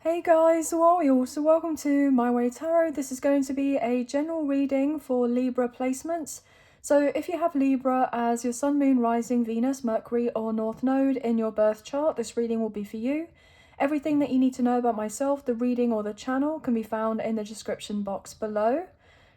Hey guys, how are you? So welcome to My Way Tarot. This is going to be a general reading for Libra placements. So if you have Libra as your Sun, Moon, Rising, Venus, Mercury or North Node in your birth chart, this reading will be for you. Everything that you need to know about myself, the reading or the channel can be found in the description box below.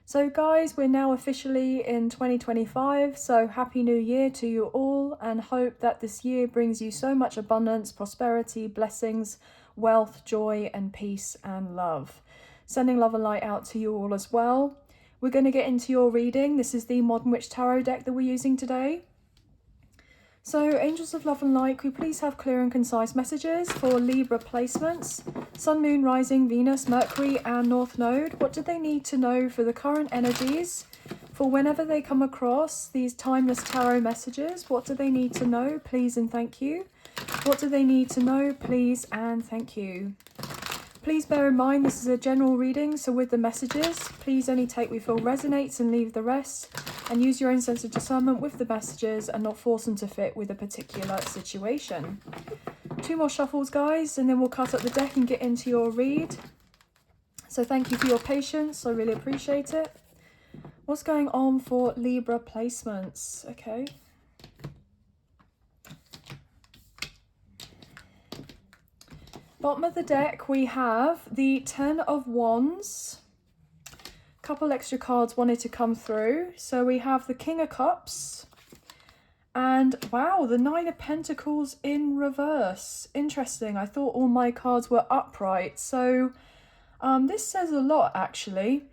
So guys, we're now officially in 2025, so Happy New Year to you all and hope that this year brings you so much abundance, prosperity, blessings, wealth, joy and peace and love. Sending love and light out to you all as well. We're going to get into your reading. This is the Modern Witch Tarot deck that we're using today. So angels of love and light, could we please have clear and concise messages for Libra placements? Sun, Moon, Rising, Venus, Mercury and North Node. What do they need to know for the current energies? For whenever they come across these timeless tarot messages, what do they need to know? Please and thank you. What do they need to know? Please and thank you. Please bear in mind this is a general reading, so with the messages, please only take what you feel resonates and leave the rest, and use your own sense of discernment with the messages and not force them to fit with a particular situation. 2 more shuffles, guys, and then we'll cut up the deck and get into your read. So thank you for your patience, I really appreciate it. What's going on for Libra placements? Okay. Bottom of the deck, we have the 10 of Wands. A couple extra cards wanted to come through. So we have the King of Cups. And wow, the 9 of Pentacles in reverse. Interesting. I thought all my cards were upright. So this says a lot, actually.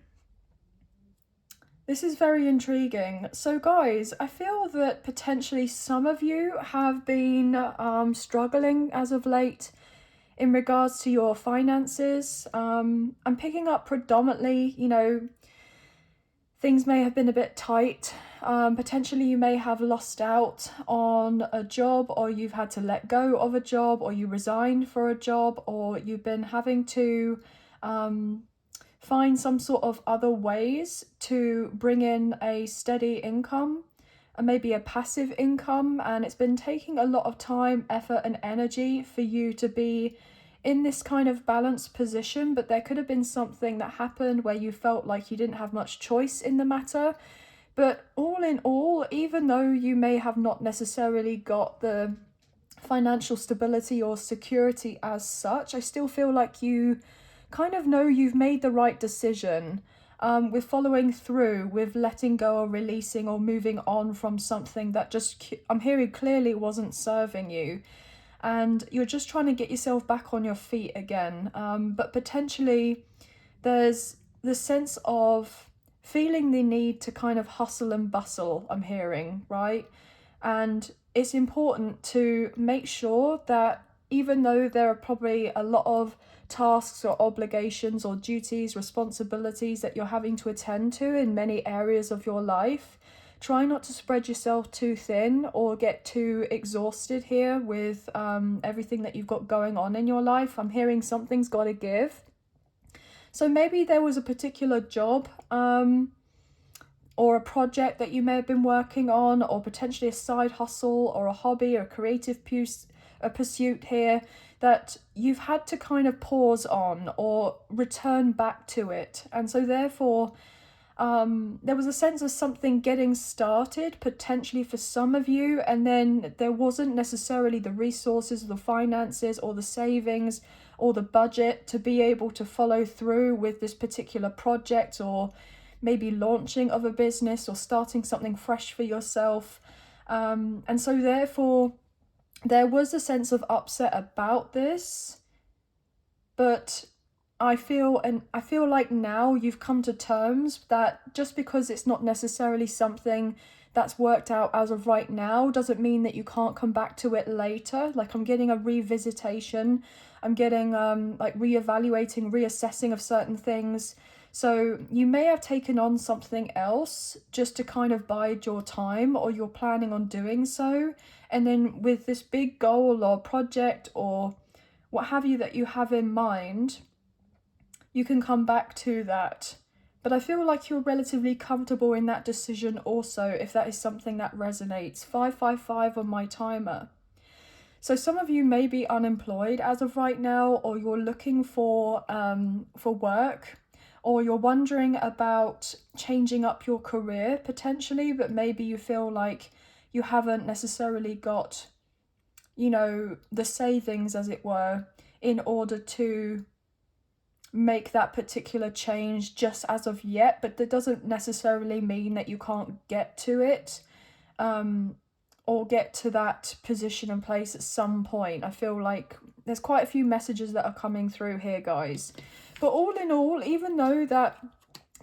This is very intriguing. So guys, I feel that potentially some of you have been struggling as of late in regards to your finances. I'm picking up predominantly, things may have been a bit tight. Potentially you may have lost out on a job, or you've had to let go of a job, or you resigned for a job, or you've been having to find some sort of other ways to bring in a steady income, and maybe a passive income, and it's been taking a lot of time, effort and energy for you to be in this kind of balanced position. But there could have been something that happened where you felt like you didn't have much choice in the matter. But all in all, even though you may have not necessarily got the financial stability or security as such, I still feel like you kind of know you've made the right decision with following through, with letting go or releasing or moving on from something that just, I'm hearing clearly, wasn't serving you. And you're just trying to get yourself back on your feet again. But potentially there's the sense of feeling the need to kind of hustle and bustle, I'm hearing, right? And it's important to make sure that even though there are probably a lot of tasks or obligations or duties, responsibilities that you're having to attend to in many areas of your life, try not to spread yourself too thin or get too exhausted here with everything that you've got going on in your life. I'm hearing something's got to give. So maybe there was a particular job or a project that you may have been working on, or potentially a side hustle or a hobby or a creative pursuit here that you've had to kind of pause on or return back to it. And so therefore there was a sense of something getting started potentially for some of you, and then there wasn't necessarily the resources or the finances or the savings or the budget to be able to follow through with this particular project, or maybe launching of a business or starting something fresh for yourself. And so therefore there was a sense of upset about this, but I feel like now you've come to terms that just because it's not necessarily something that's worked out as of right now doesn't mean that you can't come back to it later. Like, I'm getting a revisitation, I'm getting like reevaluating, reassessing of certain things. So you may have taken on something else just to kind of bide your time, or you're planning on doing so. And then with this big goal or project or what have you that you have in mind, you can come back to that. But I feel like you're relatively comfortable in that decision also, if that is something that resonates. 555 on my timer. So some of you may be unemployed as of right now, or you're looking for work, or you're wondering about changing up your career potentially, but maybe you feel like you haven't necessarily got, you know, the savings, as it were, in order to make that particular change just as of yet. But that doesn't necessarily mean that you can't get to it, or get to that position and place at some point. I feel like there's quite a few messages that are coming through here, guys. But all in all, even though that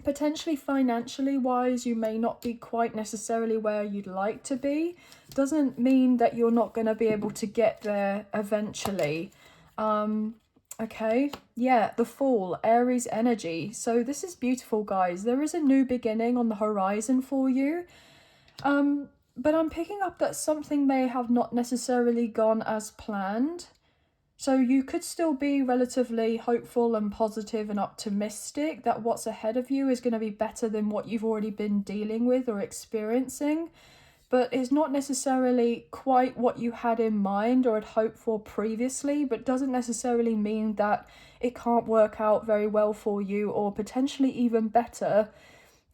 potentially financially wise you may not be quite necessarily where you'd like to be, doesn't mean that you're not going to be able to get there eventually. Okay, yeah, the Fool, Aries energy. So this is beautiful, guys. There is a new beginning on the horizon for you. But I'm picking up that something may have not necessarily gone as planned. So you could still be relatively hopeful and positive and optimistic that what's ahead of you is going to be better than what you've already been dealing with or experiencing. But it's not necessarily quite what you had in mind or had hoped for previously, but doesn't necessarily mean that it can't work out very well for you, or potentially even better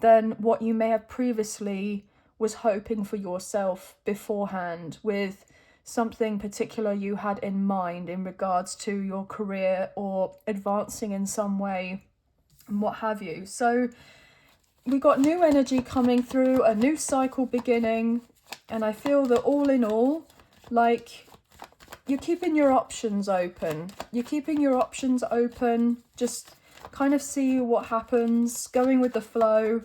than what you may have previously was hoping for yourself beforehand, with something particular you had in mind in regards to your career or advancing in some way and what have you. So we got new energy coming through, a new cycle beginning, and I feel that all in all, like, you're keeping your options open. You're keeping your options open, just kind of see what happens, going with the flow.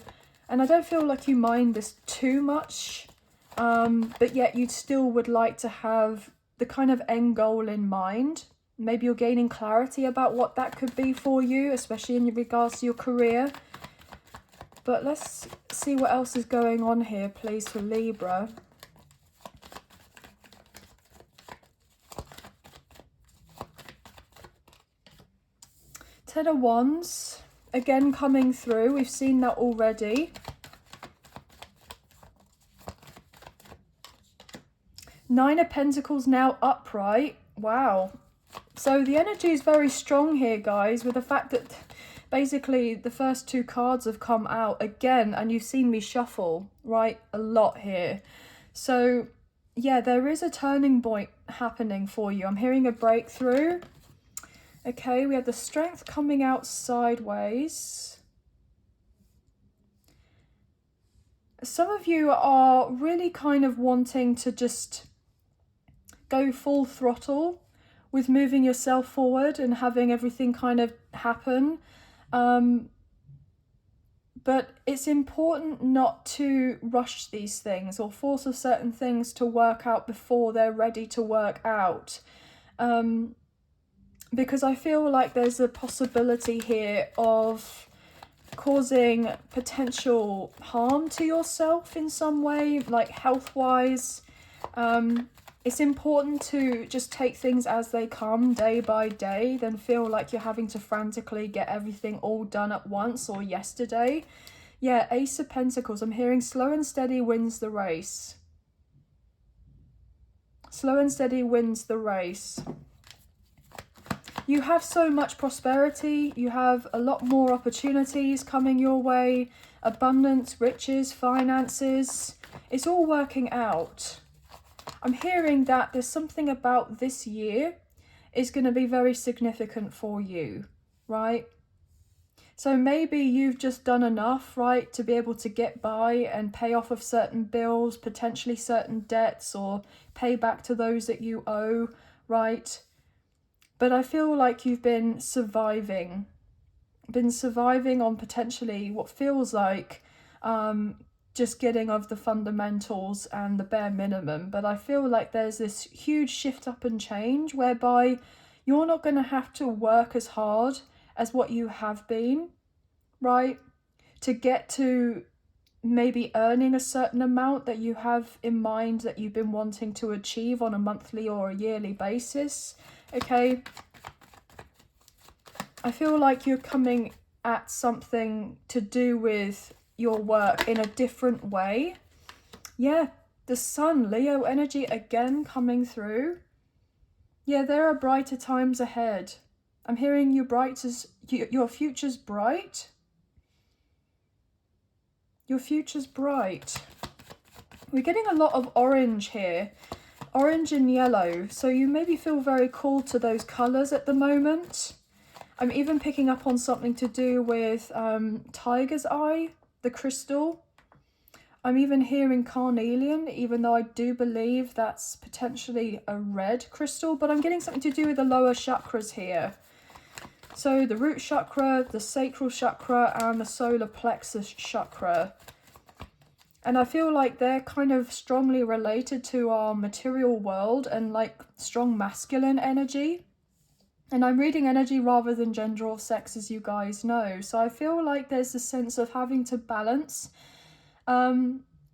And I don't feel like you mind this too much, but yet you still would like to have the kind of end goal in mind. Maybe you're gaining clarity about what that could be for you, especially in regards to your career. But let's see what else is going on here, please, for Libra. Ten of Wands, again coming through. We've seen that already. Nine of Pentacles now upright. Wow. So the energy is very strong here, guys, with the fact that basically the first two cards have come out again, and you've seen me shuffle, right, a lot here. So yeah, there is a turning point happening for you. I'm hearing a breakthrough. Okay, we have the Strength coming out sideways. Some of you are really kind of wanting to just go full throttle with moving yourself forward and having everything kind of happen. But it's important not to rush these things or force certain things to work out before they're ready to work out. Because I feel like there's a possibility here of causing potential harm to yourself in some way, like health-wise. It's important to just take things as they come, day by day, than feel like you're having to frantically get everything all done at once or yesterday. Yeah, Ace of Pentacles. I'm hearing slow and steady wins the race. Slow and steady wins the race. You have so much prosperity. You have a lot more opportunities coming your way. Abundance, riches, finances. It's all working out. I'm hearing that there's something about this year is going to be very significant for you, right? So maybe you've just done enough, right, to be able to get by and pay off of certain bills, potentially certain debts, or pay back to those that you owe, right? But I feel like you've been surviving on potentially what feels like just getting of the fundamentals and the bare minimum. But I feel like there's this huge shift up and change whereby you're not going to have to work as hard as what you have been, right? To get to maybe earning a certain amount that you have in mind that you've been wanting to achieve on a monthly or a yearly basis. Okay, I feel like you're coming at something to do with your work in a different way. Yeah, the Sun, Leo energy again coming through. Yeah, there are brighter times ahead. I'm hearing your future's bright. Your future's bright. We're getting a lot of orange here. Orange and yellow. So you maybe feel very called to those colours at the moment. I'm even picking up on something to do with tiger's eye, the crystal. I'm even hearing carnelian, even though I do believe that's potentially a red crystal, but I'm getting something to do with the lower chakras here. So the root chakra, the sacral chakra, and the solar plexus chakra. And I feel like they're kind of strongly related to our material world and like strong masculine energy. And I'm reading energy rather than gender or sex, as you guys know. So I feel like there's a sense of having to balance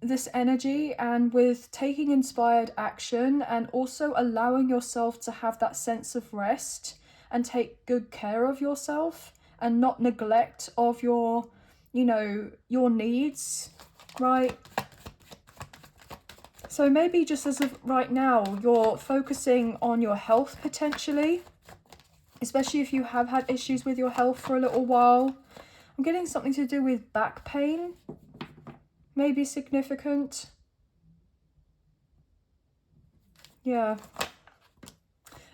this energy, and with taking inspired action and also allowing yourself to have that sense of rest and take good care of yourself and not neglect of your, you know, your needs, right? So maybe just as of right now, you're focusing on your health potentially, especially if you have had issues with your health for a little while. I'm getting something to do with back pain, maybe significant. Yeah.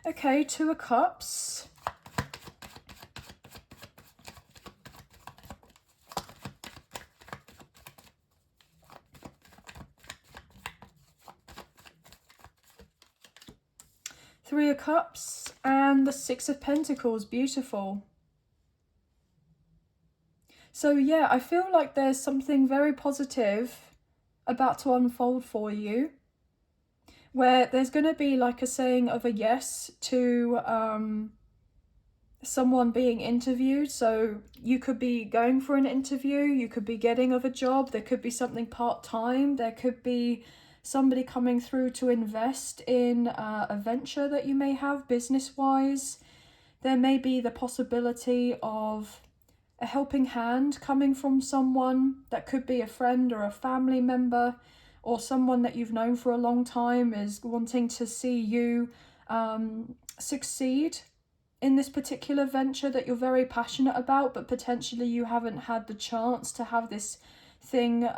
Okay, Two of Cups. Three of Cups and the Six of Pentacles. Beautiful. So yeah, I feel like there's something very positive about to unfold for you, where there's going to be like a saying of a yes to someone being interviewed. So you could be going for an interview, you could be getting of a job, there could be something part-time, there could be somebody coming through to invest in a venture that you may have business-wise. There may be the possibility of a helping hand coming from someone that could be a friend or a family member, or someone that you've known for a long time is wanting to see you succeed in this particular venture that you're very passionate about, but potentially you haven't had the chance to have this thing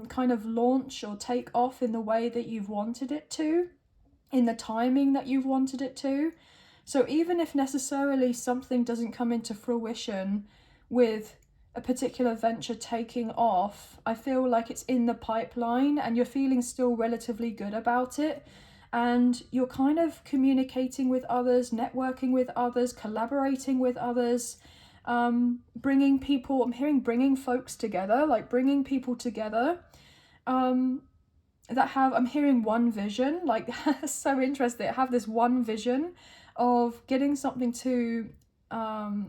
kind of launch or take off in the way that you've wanted it to, in the timing that you've wanted it to. So even if necessarily something doesn't come into fruition with a particular venture taking off, I feel like it's in the pipeline and you're feeling still relatively good about it. And you're kind of communicating with others, networking with others, collaborating with others, bringing people, I'm hearing bringing folks together, like bringing people together that have, I'm hearing one vision, like so interesting, have this one vision of getting something to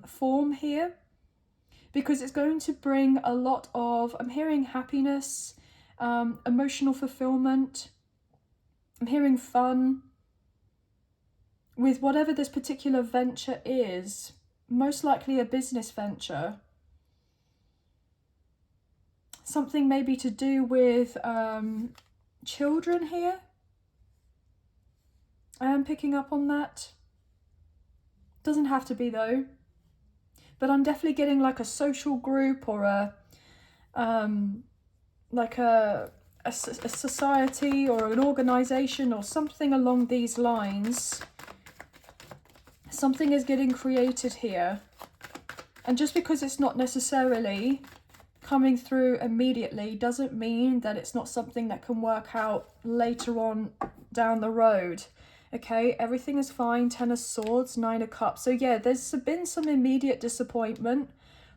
form here, because it's going to bring a lot of, I'm hearing happiness, emotional fulfillment, I'm hearing fun with whatever this particular venture is, most likely a business venture. Something maybe to do with children here. I am picking up on that. Doesn't have to be though. But I'm definitely getting like a social group or a like a society or an organization or something along these lines. Something is getting created here. And just because it's not necessarily coming through immediately doesn't mean that it's not something that can work out later on down the road. Okay, everything is fine. Ten of Swords, Nine of Cups. So yeah, there's been some immediate disappointment,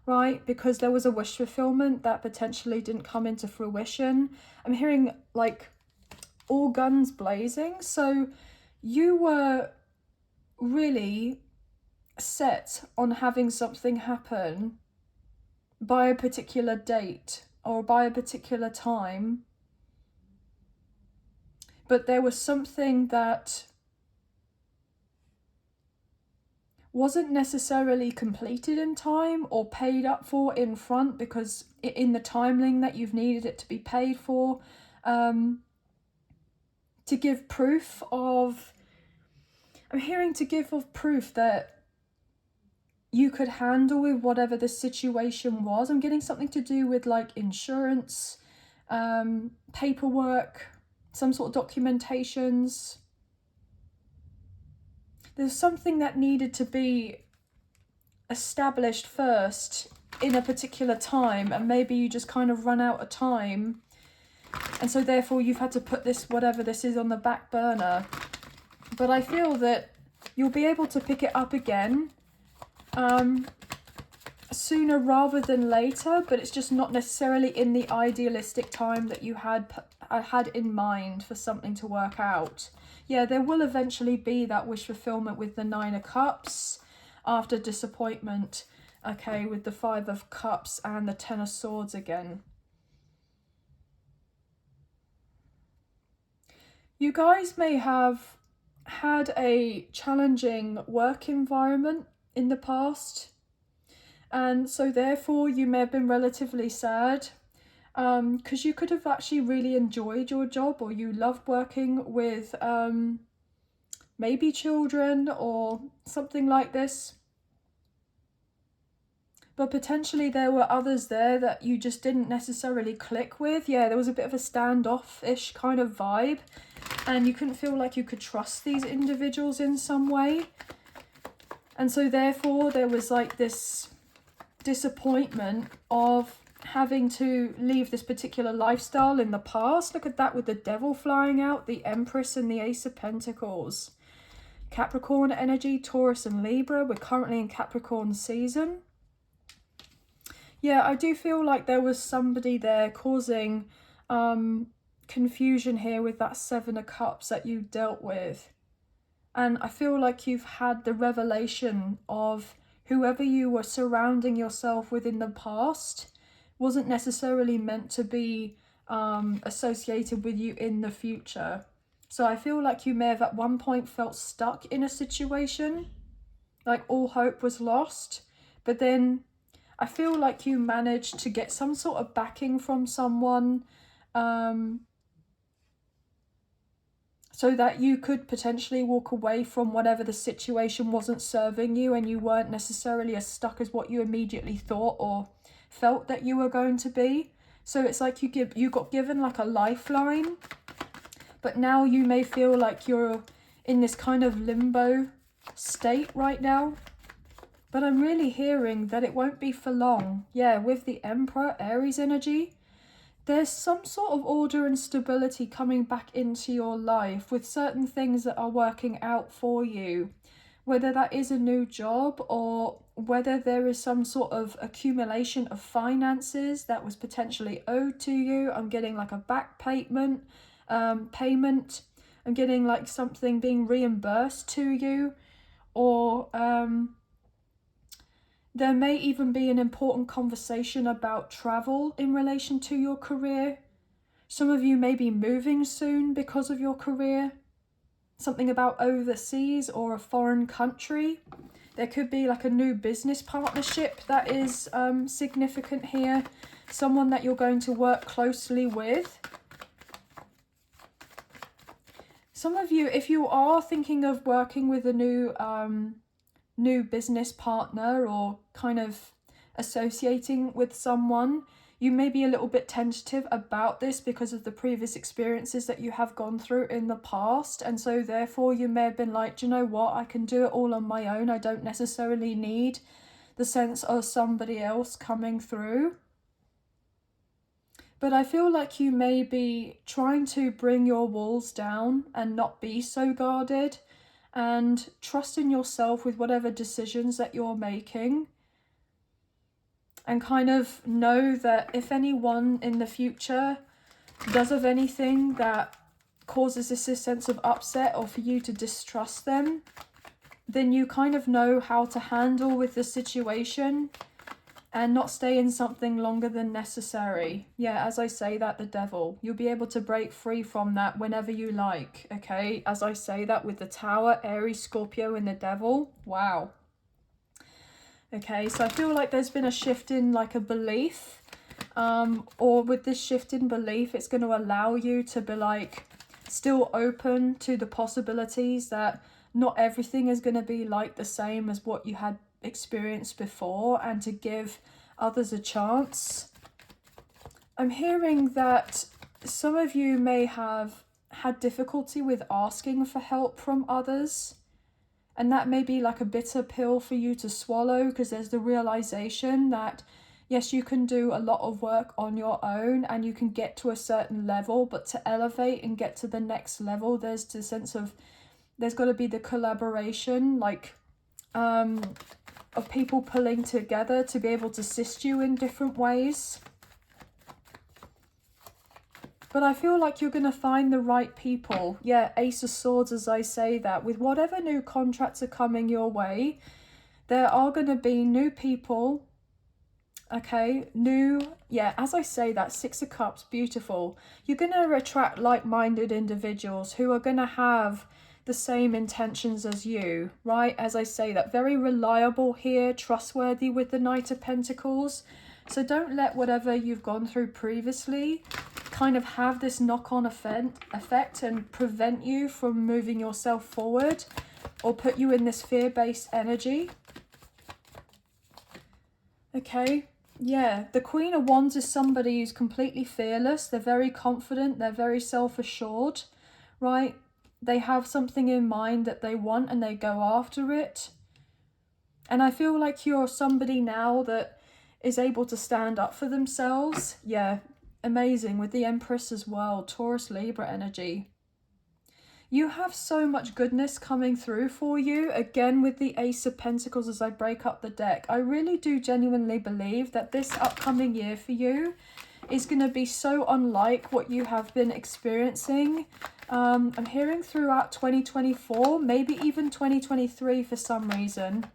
right? Because there was a wish fulfillment that potentially didn't come into fruition. I'm hearing like all guns blazing. So you were really set on having something happen by a particular date or by a particular time, but there was something that wasn't necessarily completed in time or paid up for in front, because in the timeline that you've needed it to be paid for, to give proof of I'm hearing to give off proof that you could handle with whatever the situation was. I'm getting something to do with like insurance, paperwork, some sort of documentations. There's something that needed to be established first in a particular time, and maybe you just kind of run out of time, and so therefore you've had to put this, whatever this is, on the back burner. But I feel that you'll be able to pick it up again sooner rather than later, but it's just not necessarily in the idealistic time that you had in mind for something to work out. Yeah, there will eventually be that wish fulfillment with the 9 of Cups after disappointment, okay, with the 5 of Cups and the 10 of Swords again. You guys may have had a challenging work environment in the past, and so therefore you may have been relatively sad, because you could have actually really enjoyed your job, or you loved working with maybe children or something like this. But potentially there were others there that you just didn't necessarily click with. Yeah, there was a bit of a standoff-ish kind of vibe, and you couldn't feel like you could trust these individuals in some way. And so therefore there was like this disappointment of having to leave this particular lifestyle in the past. Look at that with the Devil flying out, the Empress and the Ace of Pentacles. Capricorn energy, Taurus and Libra. We're currently in Capricorn season. Yeah, I do feel like there was somebody there causing confusion here with that 7 of Cups that you dealt with. And I feel like you've had the revelation of whoever you were surrounding yourself with in the past wasn't necessarily meant to be associated with you in the future. So I feel like you may have at one point felt stuck in a situation, like all hope was lost, but then I feel like you managed to get some sort of backing from someone, so that you could potentially walk away from whatever the situation wasn't serving you, and you weren't necessarily as stuck as what you immediately thought or felt that you were going to be. So it's like you got given like a lifeline, but now you may feel like you're in this kind of limbo state right now. But I'm really hearing that it won't be for long. Yeah, with the Emperor, Aries energy, there's some sort of order and stability coming back into your life with certain things that are working out for you. Whether that is a new job or whether there is some sort of accumulation of finances that was potentially owed to you. I'm getting like a back payment. I'm getting like something being reimbursed to you, or there may even be an important conversation about travel in relation to your career. Some of you may be moving soon because of your career. Something about overseas or a foreign country. There could be like a new business partnership that is significant here. Someone that you're going to work closely with. Some of you, if you are thinking of working with a new business partner or kind of associating with someone, you may be a little bit tentative about this because of the previous experiences that you have gone through in the past, and so therefore you may have been like, do you know what, I can do it all on my own. I don't necessarily need the sense of somebody else coming through. But I feel like you may be trying to bring your walls down and not be so guarded, and trust in yourself with whatever decisions that you're making, and kind of know that if anyone in the future does of anything that causes this sense of upset or for you to distrust them, then you kind of know how to handle with the situation and not stay in something longer than necessary. Yeah, as I say that, the Devil. You'll be able to break free from that whenever you like, okay? As I say that with the Tower, Aries, Scorpio, and the Devil. Wow. Okay, so I feel like there's been a shift in like a belief. Or with this shift in belief, it's going to allow you to be like still open to the possibilities that not everything is going to be like the same as what you had experienced before, and to give others a chance. I'm hearing that some of you may have had difficulty with asking for help from others, and that may be like a bitter pill for you to swallow, because there's the realization that yes, you can do a lot of work on your own and you can get to a certain level, but to elevate and get to the next level, there's the sense of there's got to be the collaboration, like of people pulling together to be able to assist you in different ways. But I feel like you're going to find the right people. Yeah, Ace of Swords, as I say that. With whatever new contracts are coming your way, there are going to be new people. Okay, as I say that, Six of Cups, beautiful. You're going to attract like-minded individuals who are going to have the same intentions as you, right? As I say that, very reliable here, trustworthy with the Knight of Pentacles. So don't let whatever you've gone through previously kind of have this knock-on effect and prevent you from moving yourself forward or put you in this fear-based energy. Okay, yeah, the Queen of Wands is somebody who's completely fearless. They're very confident. They're very self-assured, right? They have something in mind that they want and they go after it. And I feel like you're somebody now that is able to stand up for themselves. Yeah, amazing. With the Empress as well, Taurus, Libra energy. You have so much goodness coming through for you. Again, with the Ace of Pentacles as I break up the deck. I really do genuinely believe that this upcoming year for you is going to be so unlike what you have been experiencing. I'm hearing throughout 2024, maybe even 2023 for some reason.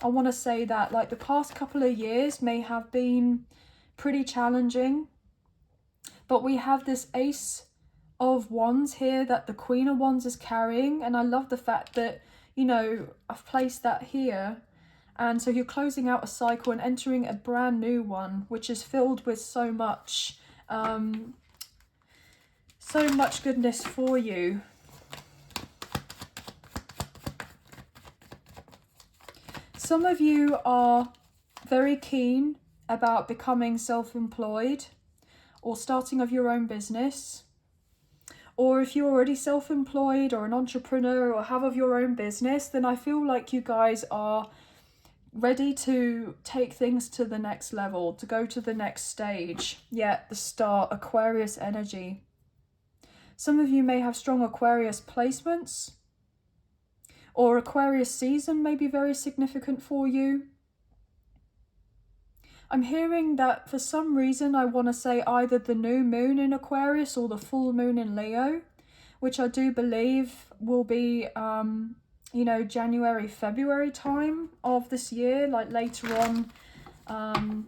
I want to say that like the past couple of years may have been pretty challenging. But we have this Ace of Wands here that the Queen of Wands is carrying. And I love the fact that, you know, I've placed that here. And so you're closing out a cycle and entering a brand new one, which is filled with so much goodness for you. Some of you are very keen about becoming self-employed or starting of your own business. Or if you're already self-employed or an entrepreneur or have of your own business, then I feel like you guys are ready to take things to the next level, to go to the next stage. Yeah, the Star, Aquarius energy. Some of you may have strong Aquarius placements, or Aquarius season may be very significant for you. I'm hearing that for some reason I want to say either the new moon in Aquarius or the full moon in Leo, which I do believe will be, you know, January, February time of this year, like later on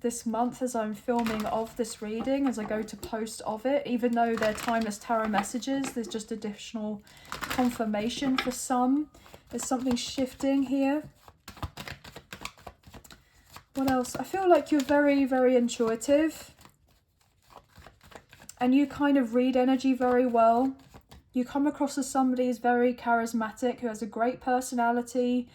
this month as I'm filming of this reading, as I go to post of it. Even though they're timeless tarot messages, there's just additional confirmation for some. There's something shifting here. What else? I feel like you're very, very intuitive. And you kind of read energy very well. You come across as somebody who's very charismatic, who has a great personality,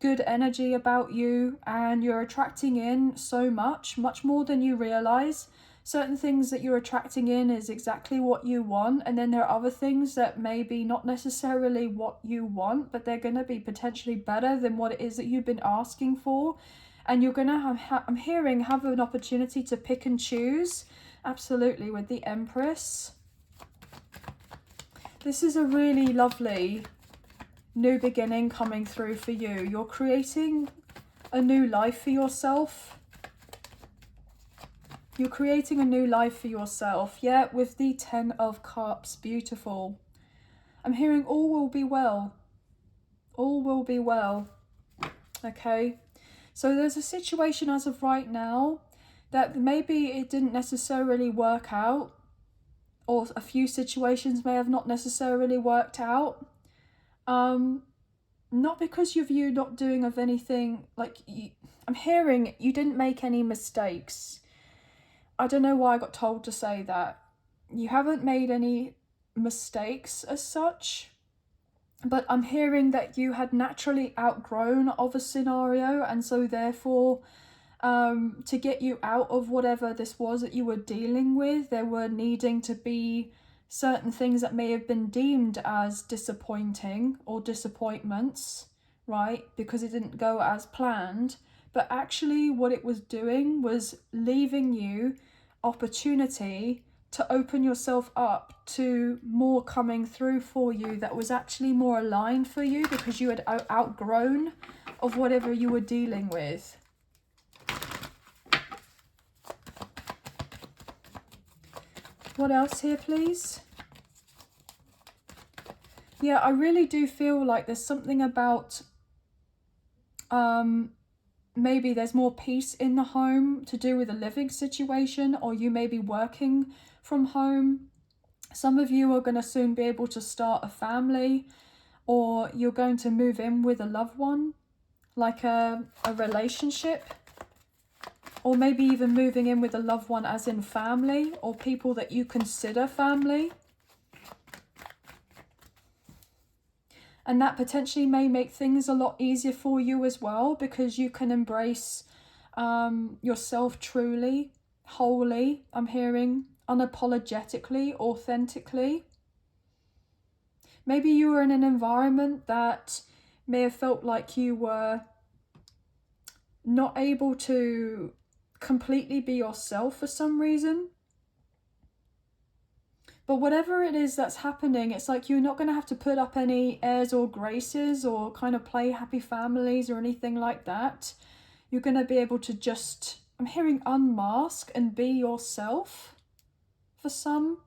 good energy about you, and you're attracting in so much more than you realize. Certain things that you're attracting in is exactly what you want, and then there are other things that may be not necessarily what you want, but they're going to be potentially better than what it is that you've been asking for. And you're going to I'm hearing, have an opportunity to pick and choose. Absolutely, with the Empress. This is a really lovely new beginning coming through for you. You're creating a new life for yourself. You're creating a new life for yourself. Yeah, with the Ten of Cups. Beautiful. I'm hearing all will be well. All will be well. Okay. So there's a situation as of right now that maybe it didn't necessarily work out, or a few situations may have not necessarily worked out. Not because of you not doing of anything, like, I'm hearing you didn't make any mistakes. I don't know why I got told to say that. You haven't made any mistakes as such. But I'm hearing that you had naturally outgrown of a scenario, and so therefore to get you out of whatever this was that you were dealing with, there were needing to be certain things that may have been deemed as disappointing or disappointments, right? Because it didn't go as planned. But actually what it was doing was leaving you opportunity to open yourself up to more coming through for you that was actually more aligned for you, because you had outgrown of whatever you were dealing with. What else here, please? Yeah, I really do feel like there's something about maybe there's more peace in the home to do with a living situation, or you may be working from home. Some of you are going to soon be able to start a family, or you're going to move in with a loved one, like a relationship, or maybe even moving in with a loved one as in family, or people that you consider family. And that potentially may make things a lot easier for you as well, because you can embrace yourself truly, wholly, I'm hearing, unapologetically, authentically. Maybe you were in an environment that may have felt like you were not able to completely be yourself for some reason. But whatever it is that's happening, it's like you're not going to have to put up any airs or graces or kind of play happy families or anything like that. You're going to be able to just, I'm hearing, unmask and be yourself for some.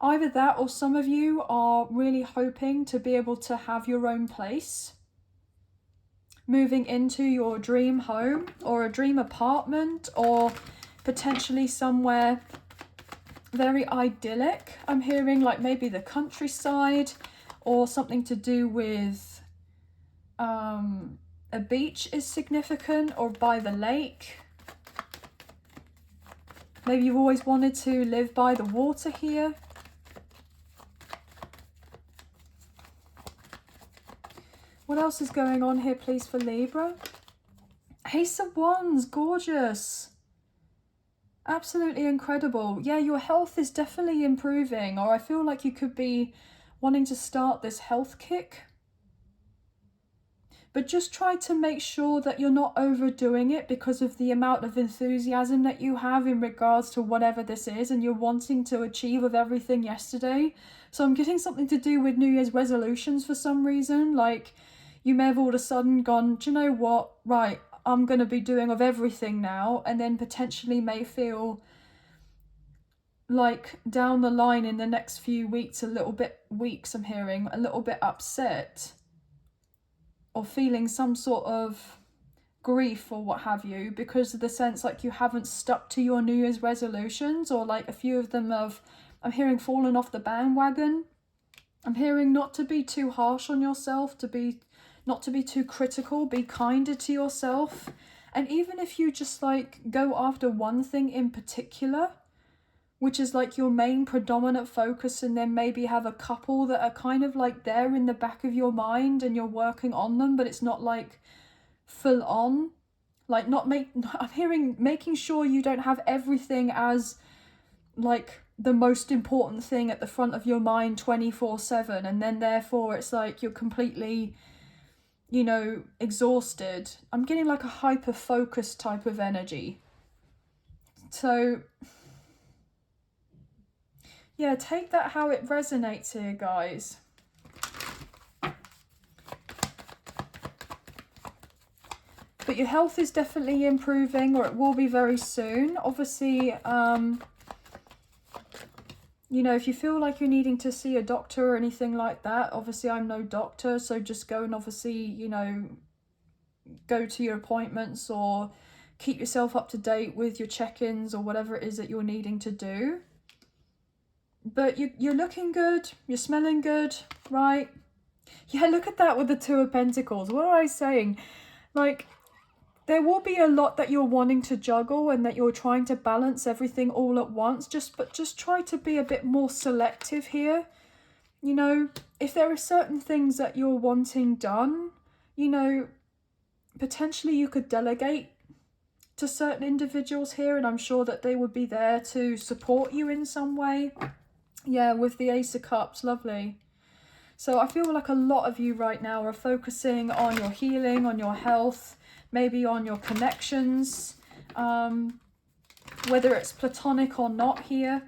Either that, or some of you are really hoping to be able to have your own place, moving into your dream home or a dream apartment, or potentially somewhere very idyllic. I'm hearing like maybe the countryside, or something to do with a beach is significant, or by the lake. Maybe you've always wanted to live by the water here. What else is going on here, please, for Libra? Ace of Wands, gorgeous. Absolutely incredible. Yeah, your health is definitely improving, or I feel like you could be wanting to start this health kick. But just try to make sure that you're not overdoing it because of the amount of enthusiasm that you have in regards to whatever this is, and you're wanting to achieve of everything yesterday. So I'm getting something to do with New Year's resolutions for some reason. Like, you may have all of a sudden gone, do you know what? Right, I'm going to be doing of everything now, and then potentially may feel like down the line in the next few weeks, I'm hearing, a little bit upset, or feeling some sort of grief or what have you, because of the sense like you haven't stuck to your New Year's resolutions, or like a few of them have, I'm hearing, fallen off the bandwagon. I'm hearing not to be too harsh on yourself, not to be too critical, be kinder to yourself. And even if you just like go after one thing in particular, which is like your main predominant focus, and then maybe have a couple that are kind of like there in the back of your mind and you're working on them, but it's not like full on. Like I'm hearing making sure you don't have everything as like the most important thing at the front of your mind 24/7, and then therefore it's like you're completely, you know, exhausted. I'm getting like a hyper focused type of energy. So yeah, take that how it resonates here, guys. But your health is definitely improving, or it will be very soon. Obviously, you know, if you feel like you're needing to see a doctor or anything like that, obviously I'm no doctor, so just go and obviously, you know, go to your appointments, or keep yourself up to date with your check-ins or whatever it is that you're needing to do. But you're looking good, you're smelling good, right? Yeah, look at that with the Two of Pentacles. What am I saying? Like, there will be a lot that you're wanting to juggle, and that you're trying to balance everything all at once. But just try to be a bit more selective here. you know, if there are certain things that you're wanting done, you know, potentially you could delegate to certain individuals here, and I'm sure that they would be there to support you in some way. Yeah, with the Ace of Cups, lovely. So I feel like a lot of you right now are focusing on your healing, on your health, maybe on your connections, whether it's platonic or not here.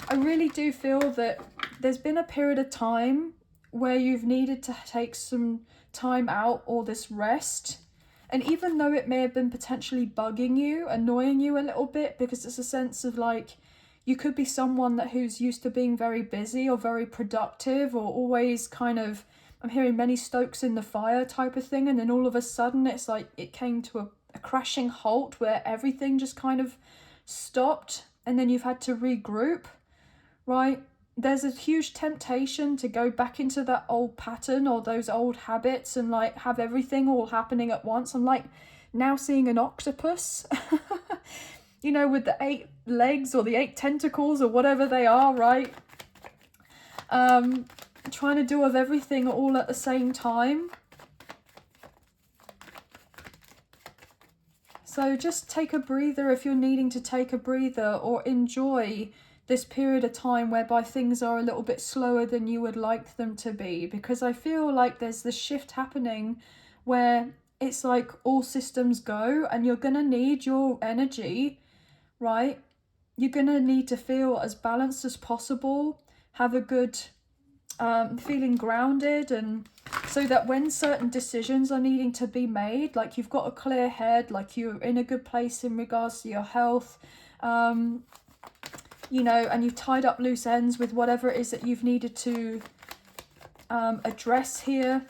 I really do feel that there's been a period of time where you've needed to take some time out or this rest. And even though it may have been potentially bugging you, annoying you a little bit, because it's a sense of like, you could be someone who's used to being very busy or very productive or always kind of, I'm hearing many stokes in the fire type of thing. And then all of a sudden it's like it came to a crashing halt where everything just kind of stopped. And then you've had to regroup, right? There's a huge temptation to go back into that old pattern or those old habits and like have everything all happening at once. I'm like now seeing an octopus, you know, with the 8 legs or the 8 tentacles or whatever they are, right? Trying to do of everything all at the same time. So just take a breather if you're needing to take a breather, or enjoy this period of time whereby things are a little bit slower than you would like them to be, because I feel like there's this shift happening where it's like all systems go, and you're gonna need your energy, right? You're gonna need to feel as balanced as possible, have a good feeling grounded, and so that when certain decisions are needing to be made, like you've got a clear head, like you're in a good place in regards to your health, you know, and you've tied up loose ends with whatever it is that you've needed to address here.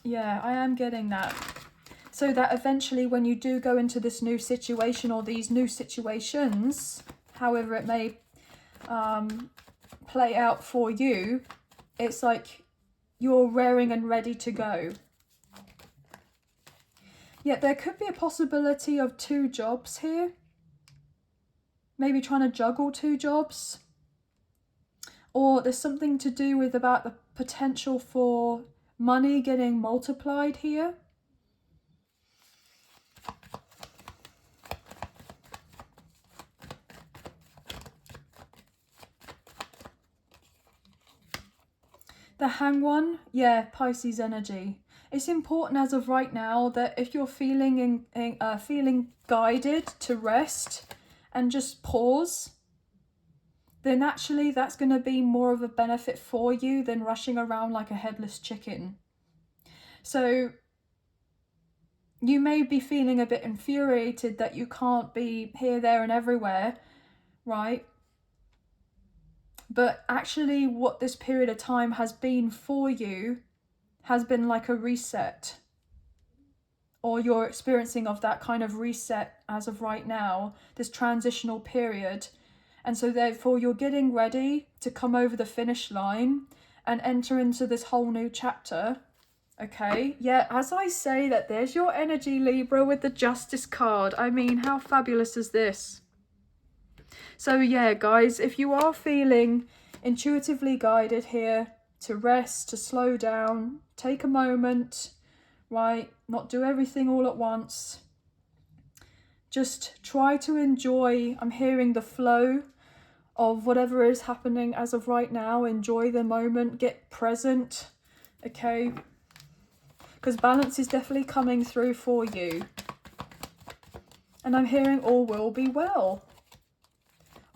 Yeah, I am getting that. So that eventually when you do go into this new situation or these new situations, however it may play out for you, it's like you're raring and ready to go. Yet there could be a possibility of 2 jobs here. Maybe trying to juggle 2 jobs. Or there's something to do with about the potential for money getting multiplied here. The Hanged One, yeah, Pisces energy. It's important as of right now that if you're feeling feeling guided to rest and just pause, then actually that's going to be more of a benefit for you than rushing around like a headless chicken. So you may be feeling a bit infuriated that you can't be here, there and everywhere, right? But actually what this period of time has been for you has been like a reset, or you're experiencing of that kind of reset as of right now, this transitional period. And so therefore you're getting ready to come over the finish line and enter into this whole new chapter. Okay, yeah, as I say that, there's your energy, Libra, with the Justice card. I mean, how fabulous is this? So yeah, guys, if you are feeling intuitively guided here to rest, to slow down, take a moment, right? Not do everything all at once. Just try to enjoy, I'm hearing the flow of whatever is happening as of right now. Enjoy the moment, get present, okay? Because balance is definitely coming through for you. And I'm hearing all will be well.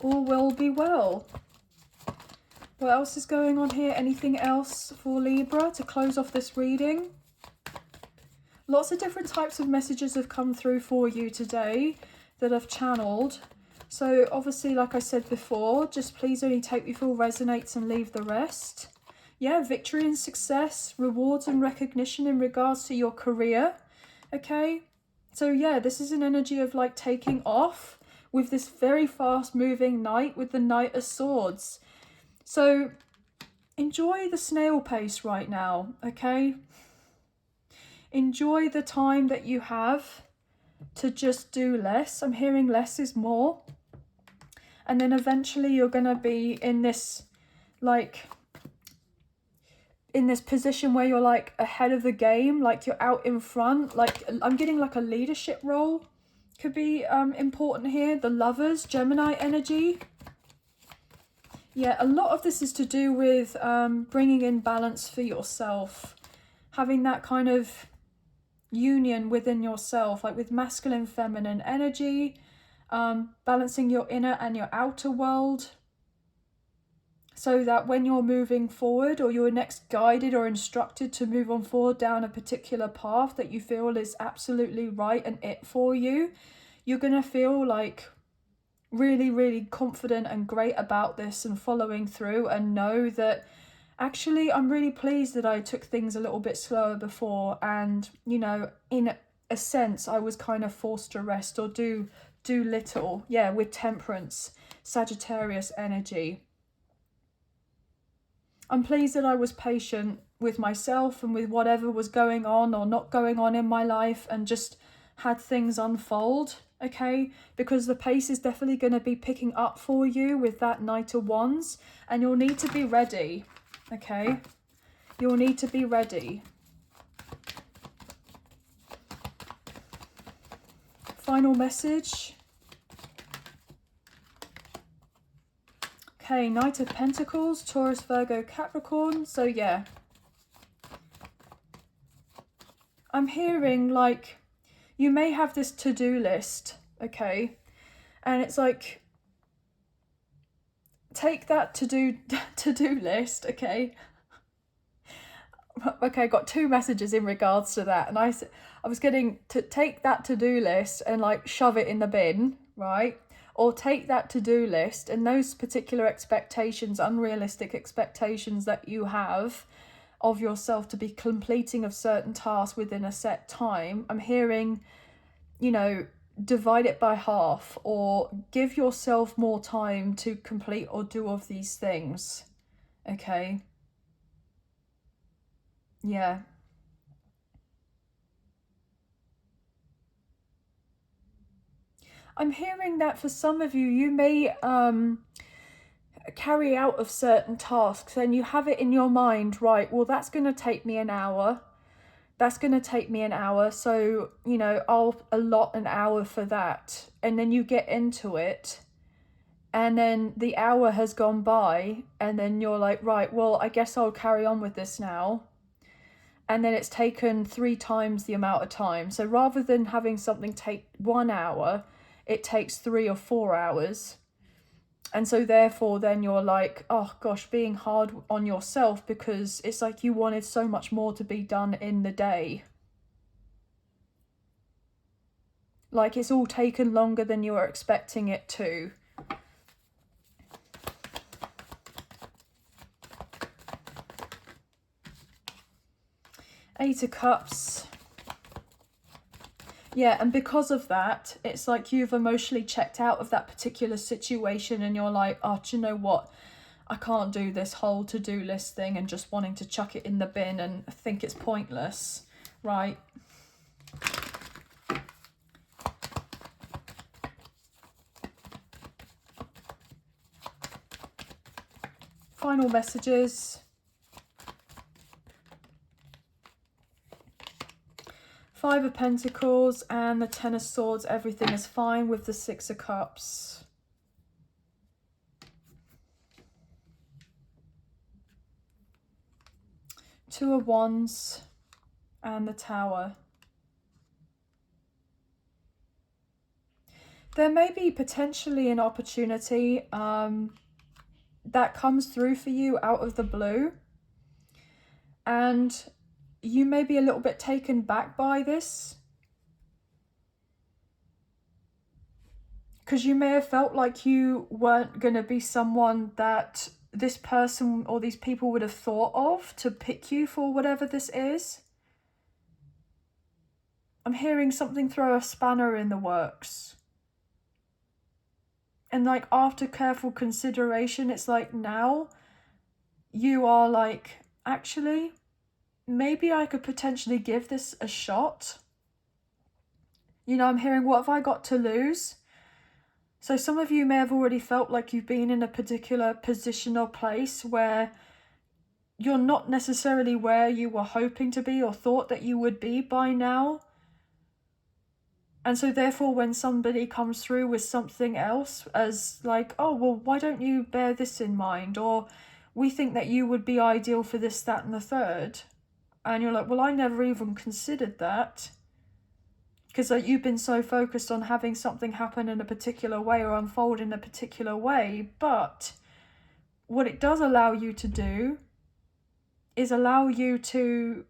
All will be well. What else is going on here? Anything else for Libra to close off this reading? Lots of different types of messages have come through for you today that I've channeled. So obviously, like I said before, just please only take me for resonates and leave the rest. Yeah, victory and success, rewards and recognition in regards to your career. Okay, so yeah, this is an energy of like taking off with this very fast moving knight with the Knight of Swords. So enjoy the snail pace right now, okay? Enjoy the time that you have to just do less. I'm hearing less is more. And then eventually you're going to be in this like in this position where you're like ahead of the game, like you're out in front. Like I'm getting like a leadership role could be important here. The Lovers, Gemini energy. Yeah, a lot of this is to do with bringing in balance for yourself, having that kind of union within yourself, like with masculine, feminine energy, balancing your inner and your outer world, so that when you're moving forward or you're next guided or instructed to move on forward down a particular path that you feel is absolutely right and it for you, you're going to feel like really, really confident and great about this and following through, and know that actually I'm really pleased that I took things a little bit slower before, and you know, in a sense I was kind of forced to rest or do little. Yeah, with Temperance, Sagittarius energy. I'm pleased that I was patient with myself and with whatever was going on or not going on in my life, and just had things unfold, okay? Because the pace is definitely going to be picking up for you with that Knight of Wands, and you'll need to be ready, okay? You'll need to be ready. Final message. Okay, Knight of Pentacles, Taurus, Virgo, Capricorn. So yeah, I'm hearing like you may have this to-do list, okay? And it's like, take that to-do list, okay? Okay, I got two messages in regards to that. And I was getting to take that to-do list and like shove it in the bin, right? Or take that to-do list and those particular expectations, unrealistic expectations that you have of yourself to be completing of certain tasks within a set time. I'm hearing, you know, divide it by half, or give yourself more time to complete or do of these things, okay? Yeah. I'm hearing that for some of you, you may carry out of certain tasks and you have it in your mind, right, well, that's going to take me an hour. That's going to take me an hour. So, you know, I'll allot an hour for that. And then you get into it. And then the hour has gone by. And then you're like, right, well, I guess I'll carry on with this now. And then it's taken 3 times the amount of time. So rather than having something take 1 hour, it takes 3 or 4 hours. And so therefore then you're like, oh gosh, being hard on yourself, because it's like you wanted so much more to be done in the day. Like it's all taken longer than you were expecting it to. Eight of Cups. Yeah, and because of that, it's like you've emotionally checked out of that particular situation and you're like, oh, do you know what? I can't do this whole to-do list thing, and just wanting to chuck it in the bin and think it's pointless, right? Final messages. Five of Pentacles and the Ten of Swords. Everything is fine with the Six of Cups. Two of Wands and the Tower. There may be potentially an opportunity that comes through for you out of the blue. And you may be a little bit taken back by this, because you may have felt like you weren't going to be someone that this person or these people would have thought of to pick you for whatever this is. I'm hearing something throw a spanner in the works. And like after careful consideration, it's like now you are like, actually, maybe I could potentially give this a shot. You know, I'm hearing, what have I got to lose? So some of you may have already felt like you've been in a particular position or place where you're not necessarily where you were hoping to be or thought that you would be by now. And so therefore, when somebody comes through with something else as like, oh, well, why don't you bear this in mind? Or we think that you would be ideal for this, that, and the third. And you're like, well, I never even considered that. Because you've been so focused on having something happen in a particular way or unfold in a particular way. But what it does allow you to do is allow you to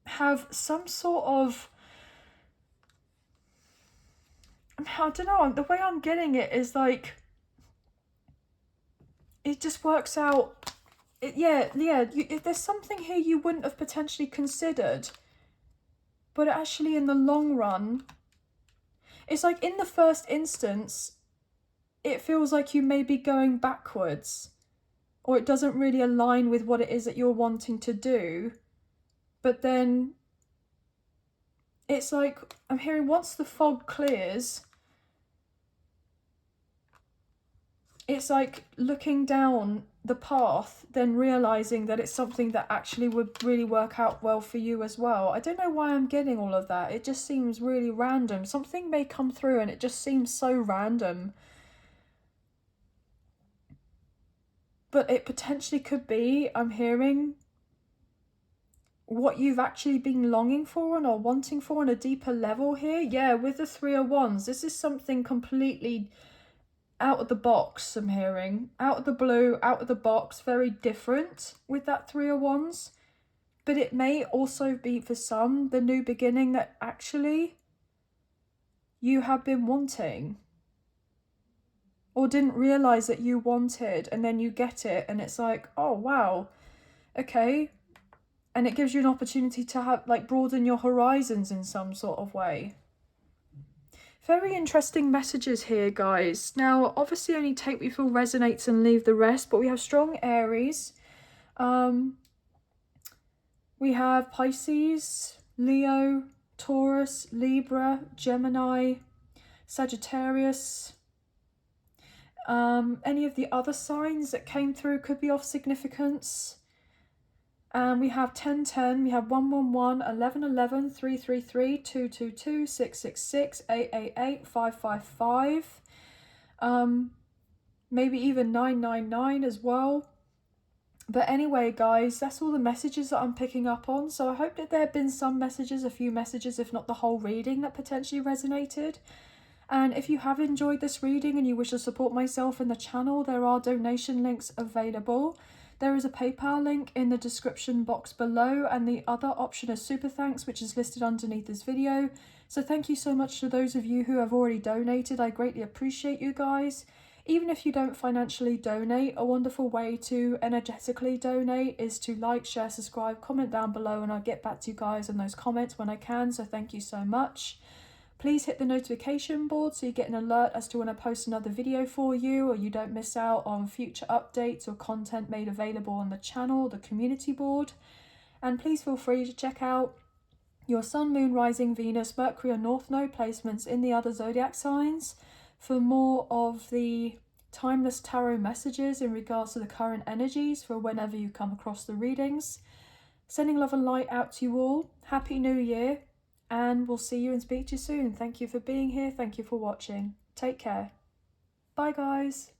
have some sort of, I don't know, the way I'm getting it is like, it just works out. There's something here you wouldn't have potentially considered, but actually in the long run, it's like in the first instance, it feels like you may be going backwards, or it doesn't really align with what it is that you're wanting to do. But then it's like, I'm hearing once the fog clears, it's like looking down the path, then realizing that it's something that actually would really work out well for you as well. I don't know why I'm getting all of that. It just seems really random. Something may come through and it just seems so random. But it potentially could be, I'm hearing, what you've actually been longing for and or wanting for on a deeper level here. Yeah, with the Three of Wands, this is something completely out of the box, I'm hearing. Out of the blue, out of the box, very different with that Three of Wands. But it may also be, for some, the new beginning that actually you have been wanting. Or didn't realise that you wanted, and then you get it, and it's like, oh, wow, okay. And it gives you an opportunity to have, like, broaden your horizons in some sort of way. Very interesting messages here, guys. Now, obviously only take what you feel resonates and leave the rest, but we have strong Aries. We have Pisces, Leo, Taurus, Libra, Gemini, Sagittarius. Any of the other signs that came through could be of significance. And we have 1010, we have 111, 1111, 333, 222, 666, 888, 555. Maybe even 999 as well. But anyway, guys, that's all the messages that I'm picking up on. So I hope that there have been some messages, a few messages, if not the whole reading, that potentially resonated. And if you have enjoyed this reading and you wish to support myself and the channel, there are donation links available. There is a PayPal link in the description box below, and the other option is Super Thanks, which is listed underneath this video. So thank you so much to those of you who have already donated. I greatly appreciate you guys. Even if you don't financially donate, a wonderful way to energetically donate is to like, share, subscribe, comment down below, and I'll get back to you guys on those comments when I can. So thank you so much. Please hit the notification board so you get an alert as to when I post another video for you, or you don't miss out on future updates or content made available on the channel, the community board. And please feel free to check out your Sun, Moon, Rising, Venus, Mercury or North Node placements in the other zodiac signs for more of the timeless tarot messages in regards to the current energies for whenever you come across the readings. Sending love and light out to you all. Happy New Year. And we'll see you and speak to you soon. Thank you for being here. Thank you for watching. Take care. Bye, guys.